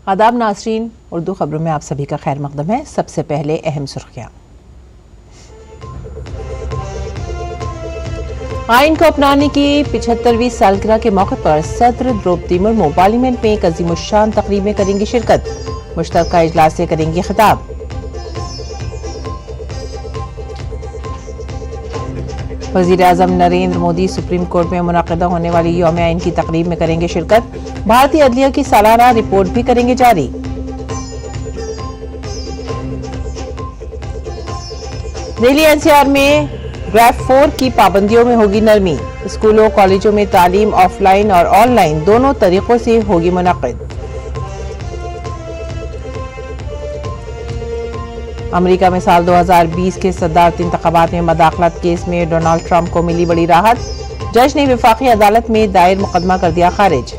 आदाब नाज़रीन, उर्दू खबरों में आप सभी का खैर मकदम है। सबसे पहले अहम सुर्खियां। आइन को अपनाने की 75वीं सालगिरह के मौके पर सदर द्रौपदी मुर्मू पार्लियामेंट में एक अजीमुश्शान तकरीब में करेंगी शिरकत। मुश्तरका इजलास से करेंगी खिताब। वज़ीर आज़म नरेंद्र मोदी सुप्रीम कोर्ट में मुनक़दा होने वाली यौम आइन की तकरीब में करेंगे शिरकत। भारतीय अदलिया की सालाना रिपोर्ट भी करेंगे जारी। दिल्ली एनसीआर में ग्रेड 4 की पाबंदियों में होगी नरमी। स्कूलों कॉलेजों में तालीम ऑफलाइन और ऑनलाइन दोनों तरीकों से होगी मुनक़िद। अमेरिका में साल 2020 के सदारती इंतखाबात में मदाखलत केस में डोनाल्ड ट्रंप को मिली बड़ी राहत। जज ने वफाकी अदालत में दायर मुकदमा कर दिया खारिज।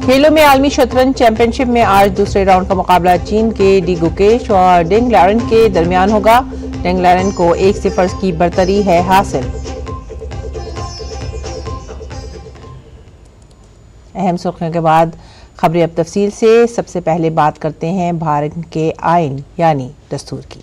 खेलों में आलमी शतरंज चैंपियनशिप में आज दूसरे राउंड का मुकाबला चीन के डी गुकेश और डेंग लैरन के दरमियान होगा। डेंग लैरन को 1-0 की बरतरी है हासिल। अहम सुर्खियों के बाद खबरें अब तफसील से। सबसे पहले बात करते हैं भारत के आइन यानी दस्तूर की।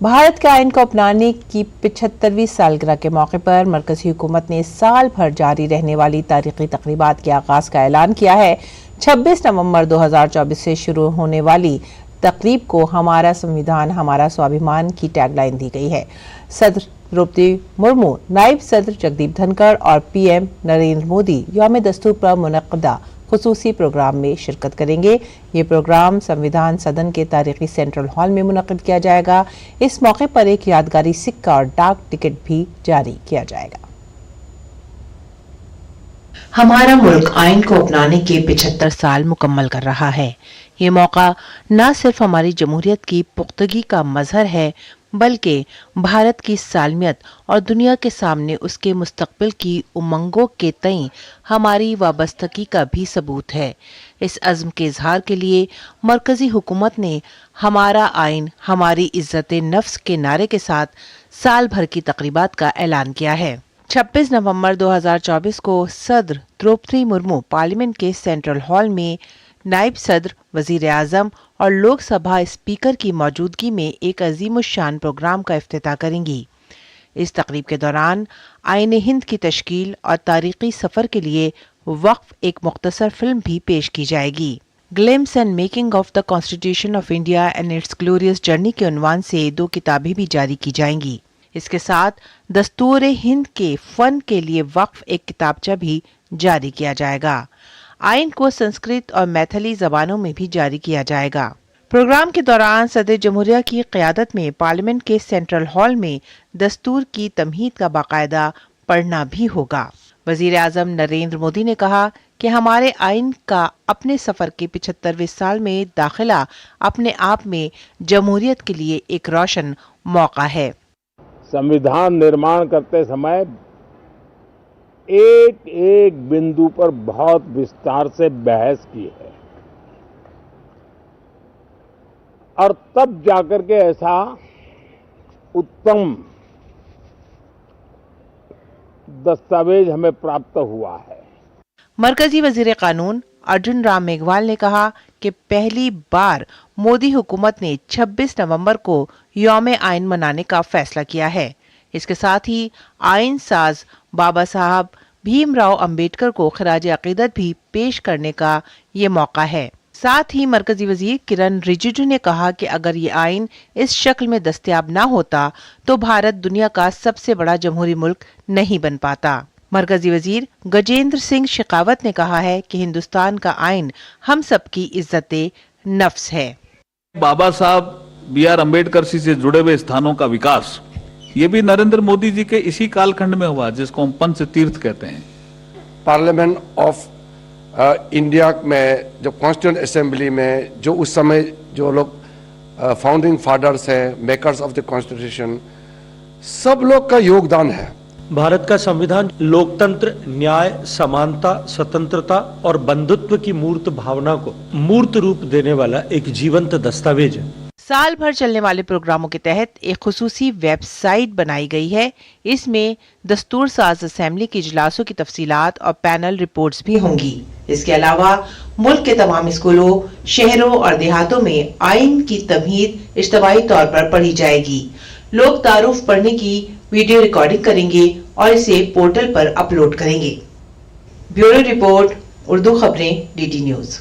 भारत के आइन को अपनाने की 75वीं सालगिरह के मौके पर मरकजी हुकूमत ने साल भर जारी रहने वाली तारीखी तकरीबात के आगाज का ऐलान किया है। 26 नवंबर 2024 से शुरू होने वाली तकरीब को हमारा संविधान हमारा स्वाभिमान की टैगलाइन दी गई है। सदर द्रौपदी मुर्मू, नायब सदर जगदीप धनखड़ और पीएम नरेंद्र मोदी यौम दस्तूर पर मुनक़दा खुसूसी प्रोग्राम में शिरकत करेंगे। ये प्रोग्राम संविधान सदन के तारीखी सेंट्रल हॉल में मुनक़िद किया जाएगा। इस मौके पर एक यादगारी सिक्का और डाक टिकट भी जारी किया जाएगा। हमारा मुल्क आइन को अपनाने के 75 साल मुकम्मल कर रहा है। ये मौका न सिर्फ हमारी जमहूरियत की पुख्तगी का मजहर है, बल्कि भारत की सालमियत और दुनिया के सामने उसके मुस्तकबिल की उमंगों के तई हमारी वाबस्तगी का भी सबूत है। इस अज़्म के इजहार के लिए मरकजी हुकूमत ने हमारा आइन हमारी इज्जत नफ्स के नारे के साथ साल भर की तकरीबात का ऐलान किया है। 26 नवंबर 2024 को सदर द्रौपदी मुर्मू पार्लियामेंट के सेंट्रल हॉल में नायब सदर, वजीर आजम और लोकसभा स्पीकर की मौजूदगी में एक अजीमुश्शान प्रोग्राम का इफ्तिताह करेंगी। इस तकरीब के दौरान आईन हिंद की तश्कील और तारीखी सफर के लिए वक्फ एक मुख्तसर फिल्म भी पेश की जाएगी। Glimpse and making of the constitution of India and it's glorious journey के उन्वान से 2 किताबें भी जारी की जाएंगी। इसके साथ दस्तूर हिंद के फन के लिए वक्फ एक किताबचा भी जारी किया जाएगा। आइन को संस्कृत और मैथिली जबानों में भी जारी किया जाएगा। प्रोग्राम के दौरान सदर जमहूरिया की क़यादत में पार्लियामेंट के सेंट्रल हॉल में दस्तूर की तमहीद का बाकायदा पढ़ना भी होगा। वजीर आज़म नरेंद्र मोदी ने कहा कि हमारे आइन का अपने सफर के 75वें साल में दाखिला अपने आप में जमहूरियत के लिए एक रोशन मौका है। संविधान निर्माण करते समय एक एक बिंदु पर बहुत विस्तार से बहस की है और तब जाकर के ऐसा उत्तम दस्तावेज हमें प्राप्त हुआ है। मरकजी वजीर कानून अर्जुन राम मेघवाल ने कहा कि पहली बार मोदी हुकूमत ने 26 नवंबर को यौम आइन मनाने का फैसला किया है। इसके साथ ही आइन साज बाबा साहब भीमराव अंबेडकर को खराज अकीदत भी पेश करने का ये मौका है। साथ ही मरकजी वजीर किरण रिजिजू ने कहा कि अगर ये आइन इस शक्ल में दस्तयाब न होता तो भारत दुनिया का सबसे बड़ा जमहूरी मुल्क नहीं बन पाता। मरकजी वजीर गजेंद्र सिंह शेखावत ने कहा है कि हिंदुस्तान का आइन हम सबकी इज्जत नफ्स है। बाबा साहब B.R. अम्बेडकर से जुड़े हुए स्थानों का विकास ये भी नरेंद्र मोदी जी के इसी कालखंड में हुआ जिसको हम पंच तीर्थ कहते हैं। पार्लियामेंट ऑफ इंडिया में जो कॉन्स्टिट्यूंट असेंबली में जो उस समय जो लोग फाउंडिंग फादर्स हैं, मेकर्स ऑफ द कॉन्स्टिट्यूशन, सब लोग का योगदान है। भारत का संविधान लोकतंत्र, न्याय, समानता, स्वतंत्रता और बंधुत्व की मूर्त भावना को मूर्त रूप देने वाला एक जीवंत दस्तावेज है। साल भर चलने वाले प्रोग्रामों के तहत एक खुसूसी वेबसाइट बनाई गई है। इसमें दस्तूर साज असेंबली के इजलासों की तफसीलात और पैनल रिपोर्ट्स भी होंगी। इसके अलावा मुल्क के तमाम स्कूलों, शहरों और देहातों में आइन की तमहीद इज्तमाही तौर पर पढ़ी जाएगी। लोग तारुफ पढ़ने की वीडियो रिकॉर्डिंग करेंगे और इसे पोर्टल पर अपलोड करेंगे। ब्यूरो रिपोर्ट, उर्दू खबरें, डीडी न्यूज।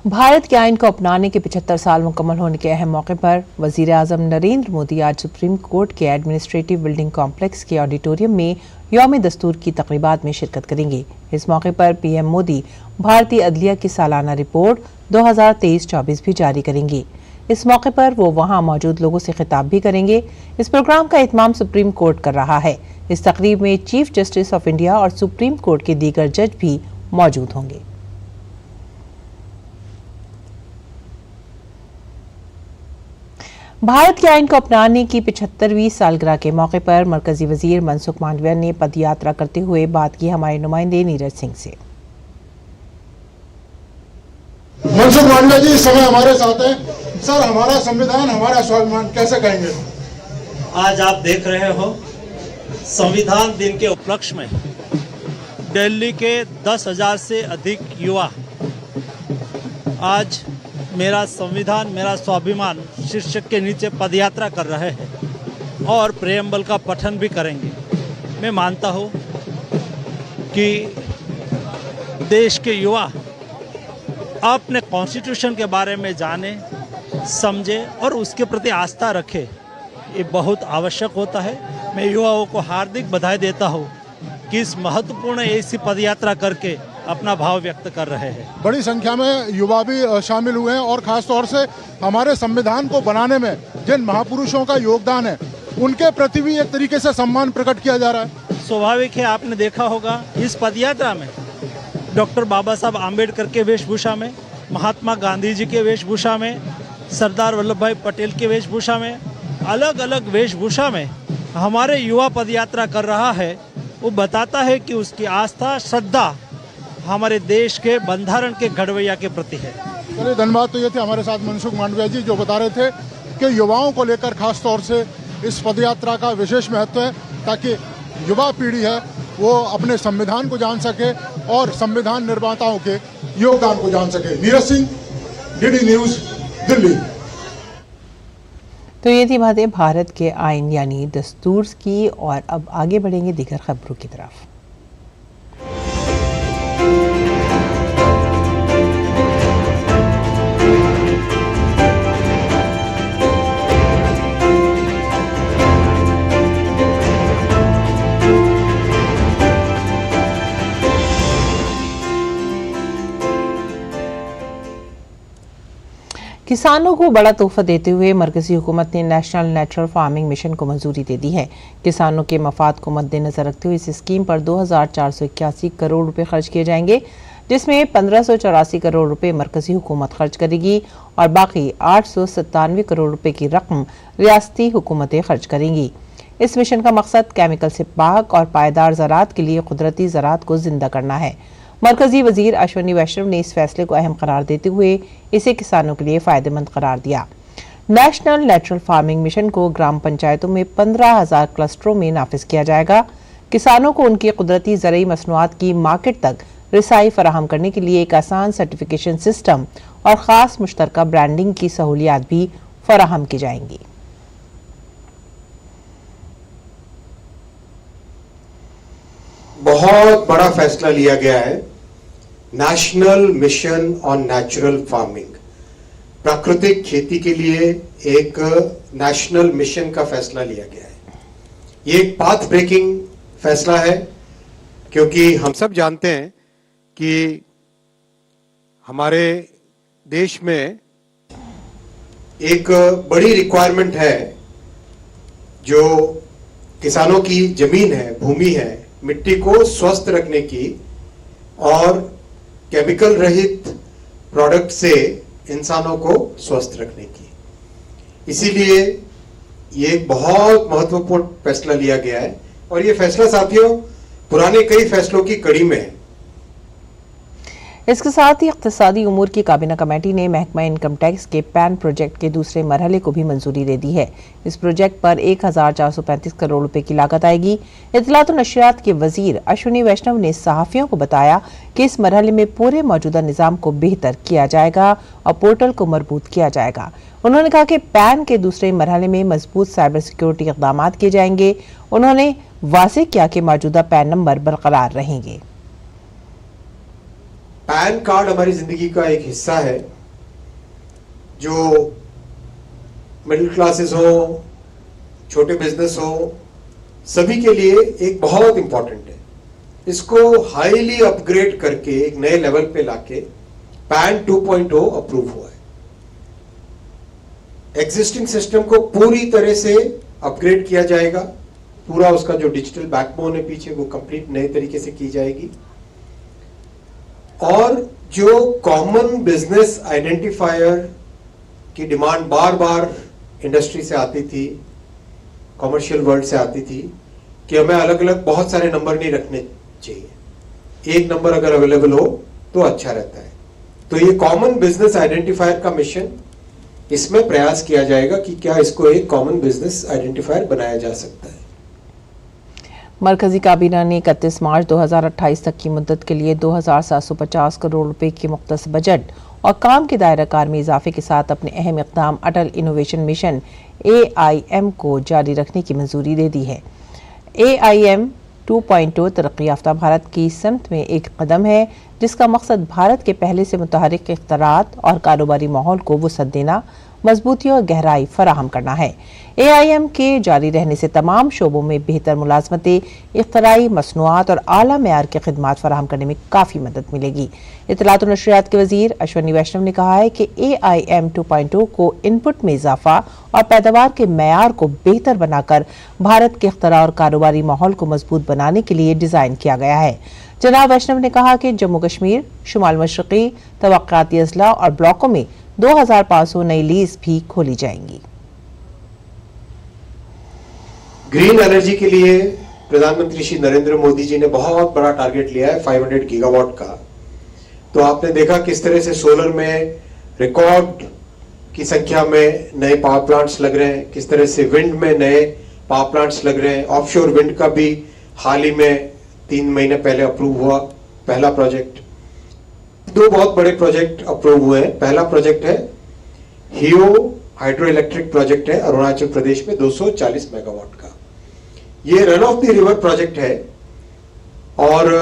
भारत के आइन को अपनाने के 75 साल मुकम्मल होने के अहम मौके पर वजीर आजम नरेंद्र मोदी आज सुप्रीम कोर्ट के एडमिनिस्ट्रेटिव बिल्डिंग कॉम्प्लेक्स के ऑडिटोरियम में यौम दस्तूर की तकरीबात में शिरकत करेंगे। इस मौके पर पीएम मोदी भारतीय अदलिया की सालाना रिपोर्ट 2023-24 भी जारी करेंगे। इस मौके पर वो वहां मौजूद लोगों से खिताब भी करेंगे। इस प्रोग्राम का इत्माम सुप्रीम कोर्ट कर रहा है। इस तकरीब में चीफ जस्टिस ऑफ इंडिया और सुप्रीम कोर्ट के दीगर जज भी मौजूद होंगे। भारत के आइन को अपनाने की 75वीं सालगिरह के मौके पर मरकजी वजीर मनसुख मांडविया ने पदयात्रा करते हुए बात की हमारे नुमाइंदे नीरज सिंह से। मनसुख मांडविया जी इस समय हमारे साथ हैं। सर, हमारा संविधान, हमारा स्वाभिमान कैसे कहेंगे? आज आप देख रहे हो संविधान दिन के उपलक्ष्य में दिल्ली के 10,000 से अधिक युवा आज मेरा संविधान मेरा स्वाभिमान शीर्षक के नीचे पदयात्रा कर रहे हैं और प्रेम्बल का पठन भी करेंगे। मैं मानता हूँ कि देश के युवा अपने कॉन्स्टिट्यूशन के बारे में जाने, समझे और उसके प्रति आस्था रखे, ये बहुत आवश्यक होता है। मैं युवाओं को हार्दिक बधाई देता हूँ कि इस महत्वपूर्ण ऐसी पदयात्रा करके अपना भाव व्यक्त कर रहे हैं। बड़ी संख्या में युवा भी शामिल हुए हैं और खास तौर से हमारे संविधान को बनाने में जिन महापुरुषों का योगदान है उनके प्रति भी एक तरीके से सम्मान प्रकट किया जा रहा है। स्वाभाविक है, आपने देखा होगा इस पदयात्रा में डॉक्टर बाबा साहब आम्बेडकर के वेशभूषा में, महात्मा गांधी जी के वेशभूषा में, सरदार वल्लभ भाई पटेल के वेशभूषा में, अलग अलग वेशभूषा में हमारे युवा पदयात्रा कर रहा है। वो बताता है कि उसकी आस्था, श्रद्धा हमारे देश के बंधारण के घड़वैया के प्रति है। चलिए, धन्यवाद। तो ये थे हमारे साथ मनसुख मांडविया जी जो बता रहे थे कि युवाओं को लेकर खास तौर से इस पदयात्रा का विशेष महत्व है ताकि युवा पीढ़ी है वो अपने संविधान को जान सके और संविधान निर्माताओं के योगदान को जान सके। Neeraj Singh, DD news, Delhi. तो ये थी बातें भारत के आइन यानी दस्तूर की, और अब आगे बढ़ेंगे दीगर खबरों की तरफ। किसानों को बड़ा तोहफा देते हुए मरकजी हुकूमत ने नेशनल नेचुरल फार्मिंग मिशन को मंजूरी दे दी है। किसानों के मफाद को मद्देनजर रखते हुए इस स्कीम पर 2,481 करोड़ रुपए खर्च किए जाएंगे, जिसमें 1,584 करोड़ रुपए मरकजी हुकूमत खर्च करेगी और बाकी 897 करोड़ रुपए की रकम रियासती हुकूमतें खर्च करेंगी। इस मिशन का मकसद केमिकल से पाक और पायदार ज़राअत के लिए कुदरती ज़राअत को जिंदा करना है। मरकजी वजीर अश्विनी वैष्णव ने इस फैसले को अहम करार देते हुए इसे किसानों के लिए फायदेमंद करार दिया। नेशनल नेचुरल फार्मिंग मिशन को ग्राम पंचायतों में 15,000 क्लस्टरों में नाफिज किया जाएगा। किसानों को उनकी कुदरती ज़रूरी मसनूआत की मार्केट तक रिसाई फराहम करने के लिए एक आसान सर्टिफिकेशन सिस्टम और ख़ास मुश्तरका ब्रांडिंग की सहूलियात भी फराहम की जाएंगी। बहुत बड़ा फैसला लिया गया है। National mission on natural farming, प्राकृतिक खेती के लिए एक नेशनल मिशन का फैसला लिया गया है। ये एक पाथ ब्रेकिंग फैसला है क्योंकि हम सब जानते हैं कि हमारे देश में एक बड़ी रिक्वायरमेंट है जो किसानों की जमीन है, भूमि है, मिट्टी को स्वस्थ रखने की और केमिकल रहित प्रोडक्ट से इंसानों को स्वस्थ रखने की। इसीलिए ये एक बहुत महत्वपूर्ण फैसला लिया गया है और ये फैसला साथियों पुराने कई फैसलों की कड़ी में है। इसके साथ ही इक्तिसादी उमूर की काबीना कमेटी ने महकमा इनकम टैक्स के पैन प्रोजेक्ट के दूसरे मरहले को भी मंजूरी दे दी है। इस प्रोजेक्ट पर 1435 करोड़ रुपए की लागत आएगी। इत्तलात और नशरियात के वजीर अश्विनी वैष्णव ने सहाफियों को बताया कि इस मरहले में पूरे मौजूदा निजाम को बेहतर किया जाएगा और पोर्टल को मजबूत किया जाएगा। उन्होंने कहा कि पैन के दूसरे मरहले में मजबूत साइबर सिक्योरिटी इक़दाम किए जाएंगे। उन्होंने वाज़ेह किया कि मौजूदा पैन नंबर बरकरार रहेंगे। पैन कार्ड हमारी जिंदगी का एक हिस्सा है जो मिडिल क्लासेस हो, छोटे बिजनेस हो, सभी के लिए एक बहुत इंपॉर्टेंट है। इसको हाईली अपग्रेड करके एक नए लेवल पे लाके पैन 2.0 अप्रूव हुआ है। एग्जिस्टिंग सिस्टम को पूरी तरह से अपग्रेड किया जाएगा। पूरा उसका जो डिजिटल बैकबोन है पीछे वो कंप्लीट नए तरीके से की जाएगी और जो कॉमन बिजनेस आइडेंटिफायर की डिमांड बार बार इंडस्ट्री से आती थी, कॉमर्शियल वर्ल्ड से आती थी कि हमें अलग अलग बहुत सारे नंबर नहीं रखने चाहिए, एक नंबर अगर अवेलेबल हो तो अच्छा रहता है। तो ये कॉमन बिजनेस आइडेंटिफायर का मिशन, इसमें प्रयास किया जाएगा कि क्या इसको एक कॉमन बिजनेस आइडेंटिफायर बनाया जा सकता है। मरकजी काबीना ने 31 मार्च 2028 तक की मुद्दत के लिए 2750 करोड़ रुपए के मुख्तस बजट और काम के दायरा कार में इजाफे के साथ अपने अहम इक़दाम अटल इनोवेशन मिशन AIM को जारी रखने की मंजूरी दे दी है। AIM 2.0 तरक्की याफ्ता भारत की समत में एक कदम है जिसका मकसद भारत के पहले से मुतहरिक इख्तिरात और कारोबारी माहौल को वुसअत देना, मजबूती और गहराई फराहम करना है। AIM के जारी रहने से तमाम शोबों में बेहतर मुलाजमतें, इख्तराई मसनूआत और आला मेयार की खिदमात फराहम करने में काफ़ी मदद मिलेगी। इत्तलात और नशरियात के वजीर अश्विनी वैष्णव ने कहा है कि AIM 2.0 को इनपुट में इजाफा और पैदावार के मेयार को बेहतर बनाकर भारत के इख्तरा और कारोबारी माहौल को मजबूत बनाने के लिए डिज़ाइन किया गया है। जनाब वैष्णव ने कहा कि जम्मू कश्मीर, शुमाल मशरक़ी, तवक्काती अजला और ब्लॉकों में 2500 नई लीज भी खोली जाएंगी। ग्रीन एनर्जी के लिए प्रधानमंत्री श्री नरेंद्र मोदी जी ने बहुत बड़ा टारगेट लिया है 500 गीगावाट का। तो आपने देखा किस तरह से सोलर में रिकॉर्ड की संख्या में नए पावर प्लांट्स लग रहे हैं, किस तरह से विंड में नए पावर प्लांट्स लग रहे हैं। ऑफशोर विंड का भी हाल ही में 3 महीने पहले अप्रूव हुआ पहला प्रोजेक्ट। 2 बहुत बड़े प्रोजेक्ट अप्रूव हुए हैं। पहला प्रोजेक्ट है हियो हाइड्रो इलेक्ट्रिक प्रोजेक्ट है अरुणाचल प्रदेश में 240 मेगावाट का। ये run of the river project है और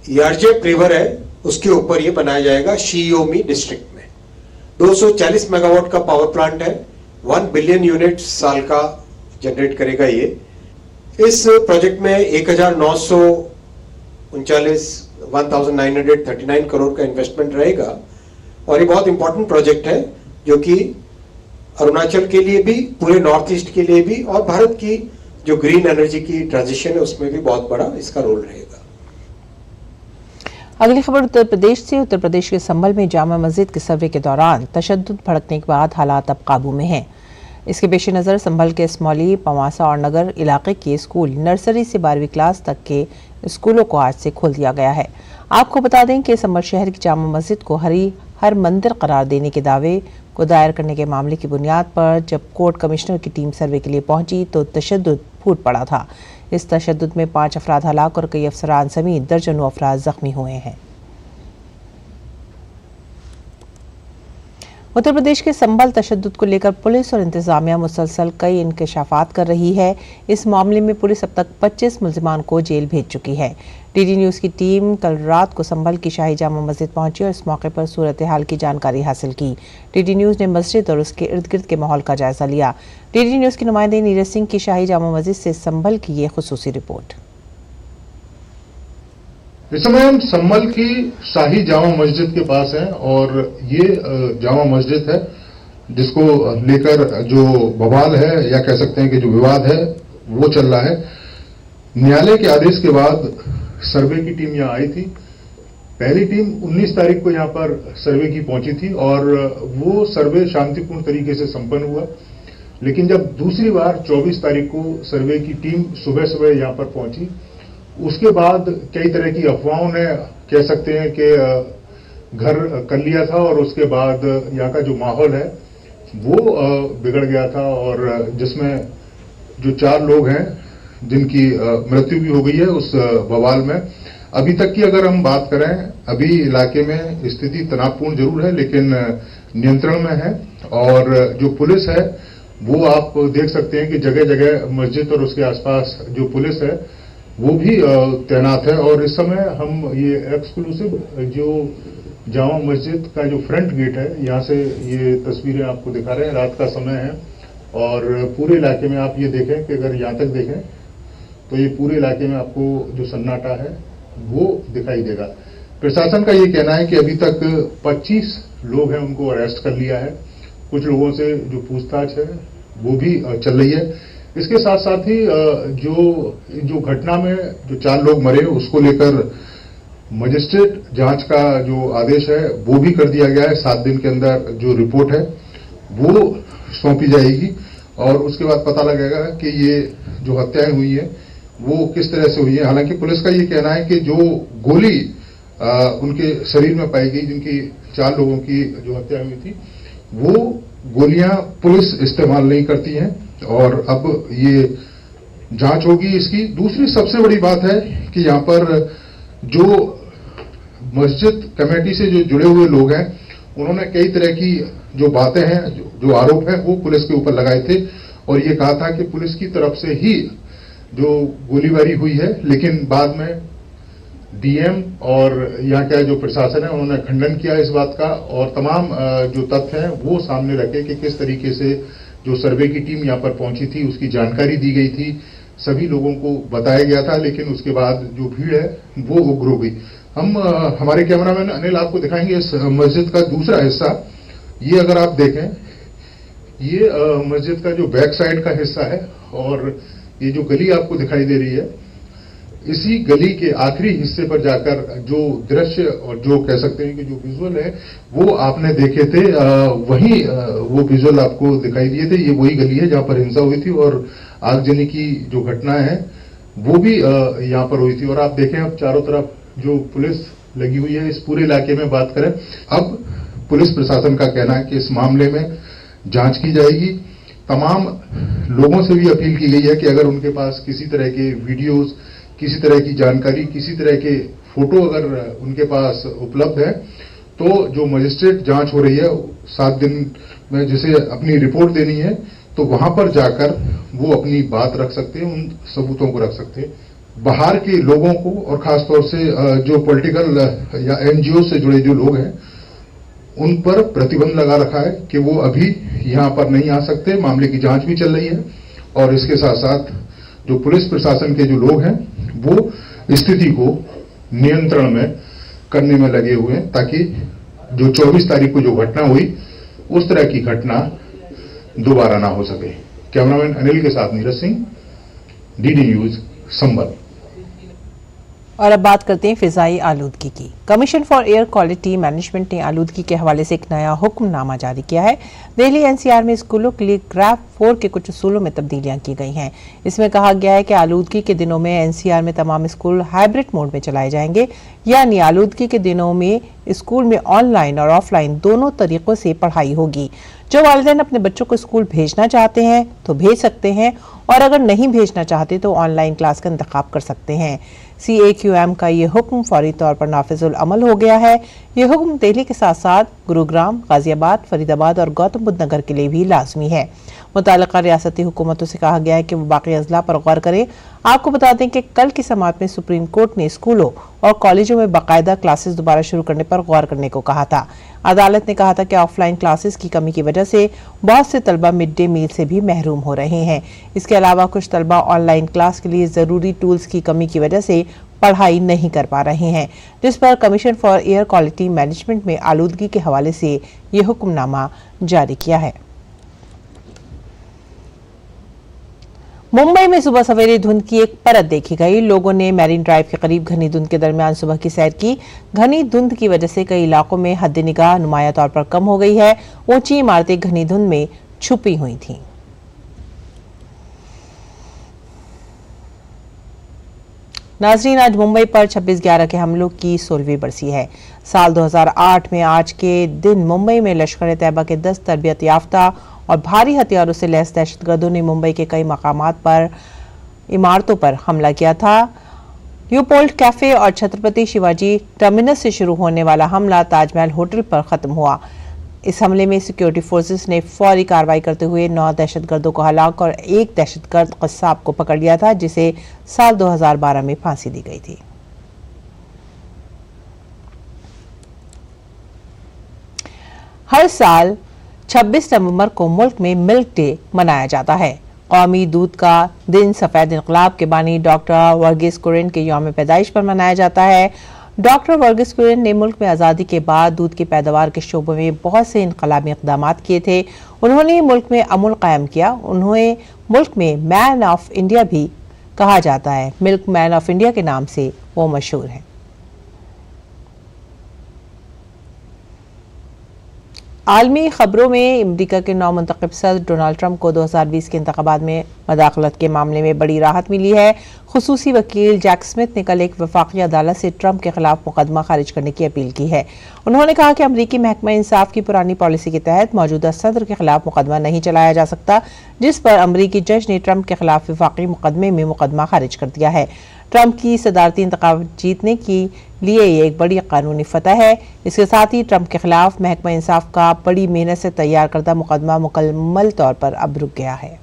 यारजेप रिवर है उसके ऊपर ये बनाया जाएगा शियोमी डिस्ट्रिक्ट में। 240 मेगावाट का पावर प्लांट है, 1 बिलियन यूनिट साल का जनरेट करेगा ये। इस प्रोजेक्ट में 1939 करोड़ का इन्वेस्टमेंट रहेगा और ये बहुत इंपॉर्टेंट प्रोजेक्ट है जो कि अरुणाचल के लिए भी, पूरे नॉर्थ ईस्ट के लिए भी और भारत की जो ग्रीन एनर्जी की ट्रांजिशन है उसमें भी बहुत बड़ा इसका रोल रहेगा। अगली खबर उत्तर प्रदेश से। उत्तर प्रदेश के संभल में जामा मस्जिद के सर्वे के दौरान तशद्दुद भड़कने के बाद हालात अब काबू में हैं। इसके पेश नज़र संभल के स्मौली, पवासा और नगर इलाके के स्कूल नर्सरी से 12वीं क्लास तक के स्कूलों को आज से खोल दिया गया है। आपको बता दें कि संभल शहर की जामा मस्जिद को हर मंदिर करार देने के दावे को दायर करने के मामले की बुनियाद पर जब कोर्ट कमिश्नर की टीम सर्वे के लिए पहुंची तो तशद्दुद फूट पड़ा था। इस तशद्दुद में 5 अफराद हलाक और कई अफसरान समेत दर्जनों अफराद जख्मी हुए हैं। उत्तर प्रदेश के संभल तशद्दुद को लेकर पुलिस और इंतजामिया मुसलसल कई इंकशाफात कर रही है। इस मामले में पुलिस अब तक 25 मुल्जिमान को जेल भेज चुकी है। डीडी न्यूज की टीम कल रात को संभल की शाही जामा मस्जिद पहुंची और इस मौके पर सूरत हाल की जानकारी हासिल की। डीडी न्यूज ने मस्जिद और उसके इर्द गिर्द के माहौल का जायजा लिया। डीडी न्यूज के नुमाइंदे नीरज सिंह की शाही जामा मस्जिद से संभल की ये खुसूसी रिपोर्ट। इस समय हम संभल की शाही जामा मस्जिद के पास हैं और ये जामा मस्जिद है जिसको लेकर जो बवाल है या कह सकते हैं कि जो विवाद है वो चल रहा है। न्यायालय के आदेश के बाद सर्वे की टीम यहाँ आई थी। पहली टीम 19 तारीख को यहाँ पर सर्वे की पहुंची थी और वो सर्वे शांतिपूर्ण तरीके से संपन्न हुआ। लेकिन जब दूसरी बार 24 तारीख को सर्वे की टीम सुबह सुबह यहाँ पर पहुंची, उसके बाद कई तरह की अफवाहों ने कह सकते हैं कि घर कर लिया था और उसके बाद यहाँ का जो माहौल है वो बिगड़ गया था, और जिसमें जो 4 लोग हैं जिनकी मृत्यु भी हो गई है उस बवाल में। अभी तक की अगर हम बात करें, अभी इलाके में स्थिति तनावपूर्ण जरूर है लेकिन नियंत्रण में है, और जो पुलिस है वो आप देख सकते हैं कि जगह जगह मस्जिद और उसके आसपास जो पुलिस है वो भी तैनात है। और इस समय हम ये एक्सक्लूसिव जो जामा मस्जिद का जो फ्रंट गेट है, यहाँ से ये तस्वीरें आपको दिखा रहे हैं। रात का समय है और पूरे इलाके में आप ये देखें कि अगर यहाँ तक देखें तो ये पूरे इलाके में आपको जो सन्नाटा है वो दिखाई देगा। प्रशासन का ये कहना है कि अभी तक 25 लोग हैं उनको अरेस्ट कर लिया है। कुछ लोगों से जो पूछताछ है वो भी चल रही है। इसके साथ साथ ही जो घटना में जो 4 लोग मरे उसको लेकर मजिस्ट्रेट जांच का जो आदेश है वो भी कर दिया गया है। 7 दिन के अंदर जो रिपोर्ट है वो सौंपी जाएगी और उसके बाद पता लगेगा कि ये जो हत्याएं हुई है वो किस तरह से हुई है। हालांकि पुलिस का ये कहना है कि जो गोली उनके शरीर में पाई गई, जिनकी 4 लोगों की जो हत्या हुई थी, वो गोलियां पुलिस इस्तेमाल नहीं करती हैं और अब ये जांच होगी इसकी। दूसरी सबसे बड़ी बात है कि यहाँ पर जो मस्जिद कमेटी से जो जुड़े हुए लोग हैं उन्होंने कई तरह की जो बातें हैं, जो आरोप है वो पुलिस के ऊपर लगाए थे और ये कहा था कि पुलिस की तरफ से ही जो गोलीबारी हुई है, लेकिन बाद में डीएम और यहाँ का जो प्रशासन है उन्होंने खंडन किया इस बात का और तमाम जो तथ्य हैं वो सामने रखे कि किस तरीके से जो सर्वे की टीम यहाँ पर पहुंची थी उसकी जानकारी दी गई थी, सभी लोगों को बताया गया था, लेकिन उसके बाद जो भीड़ है वो उग्र हो गई। हम हमारे कैमरामैन अनिल आपको दिखाएंगे इस मस्जिद का दूसरा हिस्सा। ये अगर आप देखें, ये मस्जिद का जो बैक साइड का हिस्सा है और ये जो गली आपको दिखाई दे रही है, इसी गली के आखिरी हिस्से पर जाकर जो दृश्य और जो कह सकते हैं कि जो विजुअल है वो आपने देखे थे, वही वो विजुअल आपको दिखाई दिए थे। ये वही गली है जहां पर हिंसा हुई थी और आगजनी की जो घटना है वो भी यहाँ पर हुई थी। और आप देखें अब चारों तरफ जो पुलिस लगी हुई है। इस पूरे इलाके में बात करें, अब पुलिस प्रशासन का कहना है कि इस मामले में जांच की जाएगी। तमाम लोगों से भी अपील की गई है कि अगर उनके पास किसी तरह के वीडियोस, किसी तरह की जानकारी, किसी तरह के फोटो अगर उनके पास उपलब्ध है तो जो मजिस्ट्रेट जांच हो रही है 7 दिन में जिसे अपनी रिपोर्ट देनी है तो वहां पर जाकर वो अपनी बात रख सकते हैं, उन सबूतों को रख सकते हैं। बाहर के लोगों को और खासतौर से जो पॉलिटिकल या एनजीओ से जुड़े जो लोग हैं उन पर प्रतिबंध लगा रखा है कि वो अभी यहाँ पर नहीं आ सकते। मामले की जांच भी चल रही है और इसके साथ साथ जो पुलिस प्रशासन के जो लोग हैं वो स्थिति को नियंत्रण में करने में लगे हुए हैं ताकि जो 24 तारीख को जो घटना हुई उस तरह की घटना दोबारा ना हो सके। कैमरामैन अनिल के साथ नीरज सिंह, डीडी न्यूज, संभल। और अब बात करते हैं फिजाई आलूदगी की। Commission for air quality management ने आलूदगी के हवाले से एक नया हुक्मनामा जारी किया है। दिल्ली एनसीआर में स्कूलों के लिए ग्राफ 4 के कुछ उसूलों में तब्दीलियां की गई हैं। इसमें कहा गया है कि आलूदगी के दिनों में एनसीआर में तमाम स्कूल हाइब्रिड मोड में चलाए जाएंगे, यानी आलूदगी के दिनों में स्कूल में ऑनलाइन और ऑफलाइन दोनों तरीकों से पढ़ाई होगी। जो वालिदैन अपने बच्चों को स्कूल भेजना चाहते हैं तो भेज सकते हैं और अगर नहीं भेजना चाहते तो ऑनलाइन क्लास का इंतखाब कर सकते हैं। CAQM का ये हुक्म फौरी तौर पर नाफिजुल अमल हो गया है। ये हुक्म दिल्ली के साथ साथ गुरुग्राम, गाजियाबाद, फरीदाबाद और गौतम बुद्ध नगर के लिए भी लाजमी है। मुताल्लिका रियासती हुकूमतों से कहा गया है कि वो बाकी अजला पर गौर करें। आपको बता दें कि कल की समाअत में सुप्रीम कोर्ट ने स्कूलों और कॉलेजों में बाकायदा क्लासेस दोबारा शुरू करने पर गौर करने को कहा था। अदालत ने कहा था कि ऑफलाइन क्लासेस की कमी की वजह से बहुत से तलबा मिड डे मील से भी महरूम हो रहे हैं। इसके अलावा कुछ तलबा ऑनलाइन क्लास के लिए जरूरी टूल्स की कमी की वजह से पढ़ाई नहीं कर पा रहे हैं, जिस पर commission for air quality management में आलूदगी के हवाले से ये हुक्मनामा जारी किया है। मुंबई में सुबह सवेरे धुंध की एक परत देखी गई। लोगों ने मैरीन ड्राइव के करीब घनी धुंध के दरमियान सुबह की सैर की। घनी धुंध की वजह से कई इलाकों में हद निगाह नुमाया तौर पर कम हो गई है। ऊंची इमारतें घनी धुंध में छुपी हुई थीं। नाजरीन, आज मुंबई पर 26/11 के हमलों की 16वीं बरसी है। साल 2008 में आज के दिन मुंबई में लश्कर तैयबा के 10 तरबियत याफ्ता और भारी हथियारों से लैस दहशतगर्दों ने मुंबई के कई मकामात पर इमारतों पर हमला किया था। ल्यूपोल्ड कैफे और छत्रपति शिवाजी टर्मिनस से शुरू होने वाला हमला ताजमहल होटल पर खत्म हुआ। इस हमले में सिक्योरिटी फोर्सेस ने फौरी कार्रवाई करते हुए 9 दहशतगर्दों को हलाक और एक दहशतगर्द कस्साब को पकड़ लिया था, जिसे साल 2012 में फांसी दी गई थी। हर साल 26 नवंबर को मुल्क में मिल्क डे मनाया जाता है। कौमी दूध का दिन सफेद इनकलाब के बानी डॉक्टर वर्गीस कुरियन के यौम पैदाइश पर मनाया जाता है। डॉक्टर वर्गीस कुरियन ने मुल्क में आज़ादी के बाद दूध की पैदावार के शोबों में बहुत से इनकलाबी इक़दाम किए थे। उन्होंने मुल्क में अमूल कायम किया। उन्हें मुल्क में मैन ऑफ इंडिया भी कहा जाता है। मिल्क मैन ऑफ इंडिया के नाम से वो मशहूर है। आलमी खबरों में अमरीका के नौमुंतखब सदर डोनाल्ड ट्रंप को 2020 के इंतखाबात में मदाखलत के मामले में बड़ी राहत मिली है। खुसूसी वकील जैक स्मिथ ने कल एक वफाकी अदालत से ट्रंप के खिलाफ मुकदमा खारिज करने की अपील की है। उन्होंने कहा कि अमरीकी महकमा इंसाफ की पुरानी पॉलिसी के तहत मौजूदा सदर के खिलाफ मुकदमा नहीं चलाया जा सकता, जिस पर अमरीकी जज ने ट्रंप के खिलाफ वफाकी मुकदमे में मुकदमा खारिज कर दिया है। ट्रंप की सदारती इंतखाब जीतने के लिए ये एक बड़ी कानूनी फतह है। इसके साथ ही ट्रंप के खिलाफ महकमा इंसाफ का बड़ी मेहनत से तैयार करदा मुकदमा मुकम्मल तौर पर अब रुक गया है।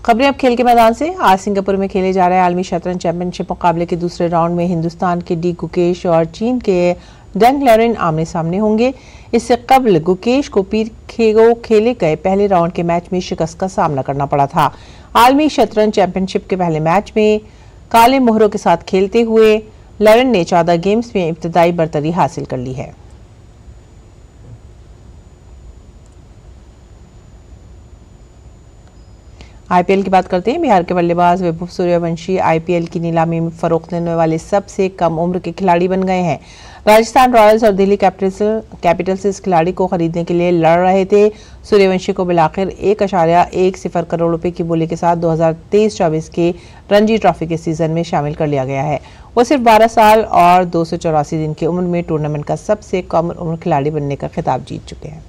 खबरें अब खेल के मैदान से। आज सिंगापुर में खेले जा रहे आलमी शतरंज चैंपियनशिप मुकाबले के दूसरे राउंड में हिंदुस्तान के डी गुकेश और चीन के डेंग लैरिन आमने सामने होंगे। इससे कबल गुकेश को पीर खेले गए पहले राउंड के मैच में शिकस्त का सामना करना पड़ा था। आलमी शतरंज चैंपियनशिप के पहले मैच में काले मोहरों के साथ खेलते हुए लैरिन ने 14 गेम्स में इब्तदाई बरतरी हासिल कर ली है। आईपीएल की बात करते हैं। बिहार के बल्लेबाज वैभव सूर्यवंशी आईपीएल की नीलामी में फरोख्त लेने वाले सबसे कम उम्र के खिलाड़ी बन गए हैं। राजस्थान रॉयल्स और दिल्ली कैपिटल्स इस खिलाड़ी को खरीदने के लिए लड़ रहे थे। सूर्यवंशी को बिलाखिर 1.10 करोड़ रुपए की बोली के साथ 2023-24 के रणजी ट्रॉफी के सीजन में शामिल कर लिया गया है। वो सिर्फ 12 साल और 284 दिन की उम्र में टूर्नामेंट का सबसे कम उम्र खिलाड़ी बनने का खिताब जीत चुके हैं।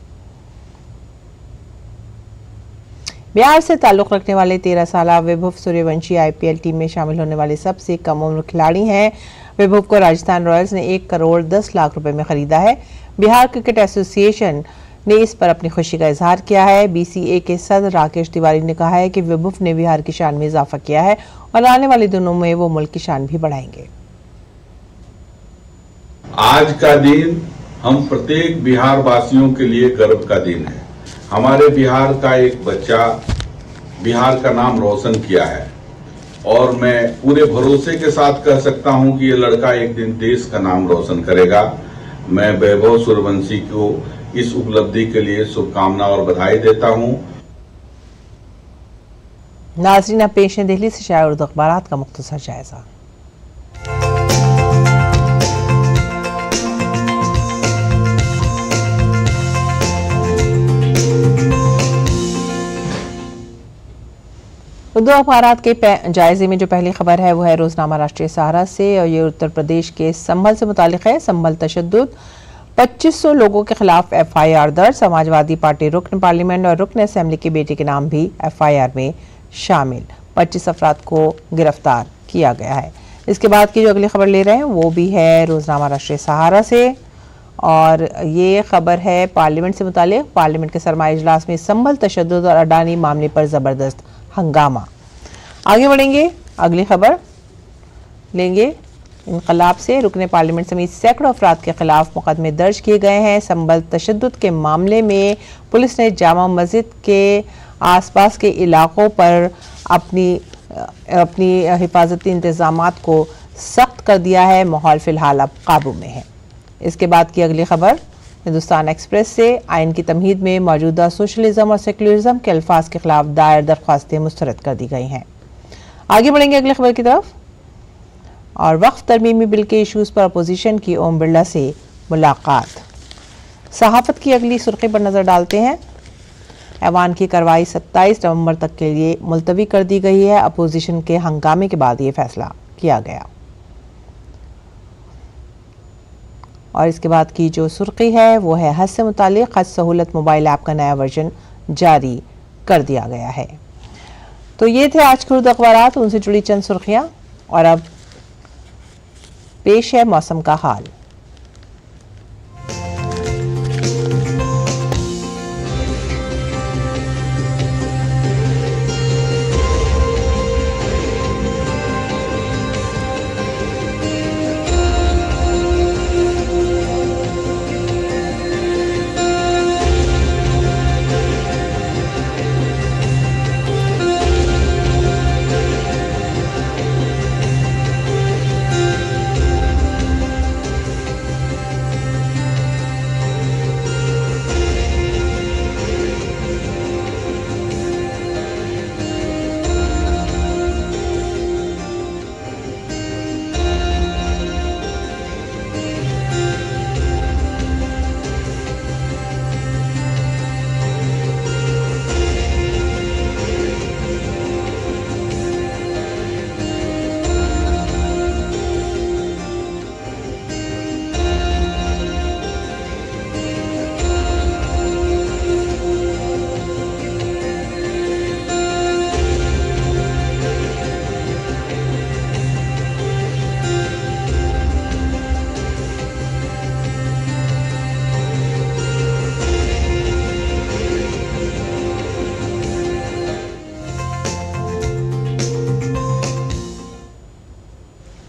बिहार से ताल्लुक रखने वाले 13 साल वैभव सूर्यवंशी आईपीएल टीम में शामिल होने वाले सबसे कम उम्र खिलाड़ी हैं। वैभव को राजस्थान रॉयल्स ने 1.10 करोड़ रुपए में खरीदा है। बिहार क्रिकेट एसोसिएशन ने इस पर अपनी खुशी का इजहार किया है। बीसीए के सदर राकेश तिवारी ने कहा है कि वैभव ने बिहार की शान में इजाफा किया है और आने वाले दिनों में वो मुल्क की शान भी बढ़ाएंगे। आज का दिन हम प्रत्येक बिहार वासियों के लिए गर्व का दिन है। हमारे बिहार का एक बच्चा बिहार का नाम रोशन किया है और मैं पूरे भरोसे के साथ कह सकता हूं कि ये लड़का एक दिन देश का नाम रोशन करेगा। मैं वैभव सूर्यवंशी को इस उपलब्धि के लिए शुभकामना और बधाई देता हूं। नाज़रीन, अब पेश है दिल्ली से शाया उर्दू अखबारात का मुख्तसर जायजा। उर्दू अखबारात के जायजे में जो पहली खबर है वो है रोजनामा राष्ट्रीय सहारा से और ये उत्तर प्रदेश के संभल से मुतालिक है। संभल तशद्दुद, 2500 लोगों के खिलाफ एफआईआर दर्ज। समाजवादी पार्टी रुकन पार्लियामेंट और रुकन असेंबली के बेटे के नाम भी एफआईआर में शामिल। 25 अफराद को गिरफ्तार किया गया है। इसके बाद की जो अगली खबर ले रहे हैं वो भी है रोजनामा राष्ट्रीय सहारा से और ये खबर है पार्लियामेंट से मुतालिक। पार्लियामेंट के सरमाई इजलास में संभल तशद्दुद और अडानी मामले पर जबरदस्त हंगामा। आगे बढ़ेंगे, अगली खबर लेंगे इनकलाब से। रुकने पार्लियामेंट समेत सैकड़ों अफराद के खिलाफ मुकदमे दर्ज किए गए हैं। संभल तशद्दुद के मामले में पुलिस ने जामा मस्जिद के आसपास के इलाकों पर अपनी हिफाजती इंतजामात को सख्त कर दिया है। माहौल फिलहाल अब काबू में है। इसके बाद की अगली खबर हिंदुस्तान एक्सप्रेस से। आइन की तमहीद में मौजूदा सोशलिज्म और सेकुलरिज्म के अल्फाज के खिलाफ दायर दरख्वास्तें मुस्तरद कर दी गई हैं। आगे बढ़ेंगे अगली खबर की तरफ और वक्फ तरमीमी बिल के इशूज़ पर अपोजिशन की ओम बिरला से मुलाकात। सहाफत की अगली सुर्खी पर नजर डालते हैं। ऐवान की कार्रवाई 27 नवंबर तक के लिए मुलतवी कर दी गई है। अपोजिशन के हंगामे के बाद ये फैसला किया गया। और इसके बाद की जो सुर्खी है वो है हज से मुतालिक हज सहूलत मोबाइल ऐप का नया वर्जन जारी कर दिया गया है। तो ये थे आज के उर्दू अखबारात, उनसे जुड़ी चंद सुर्खियां। और अब पेश है मौसम का हाल।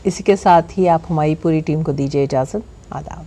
इसी के साथ ही आप हमारी पूरी टीम को दीजिए इजाजत। आदाब।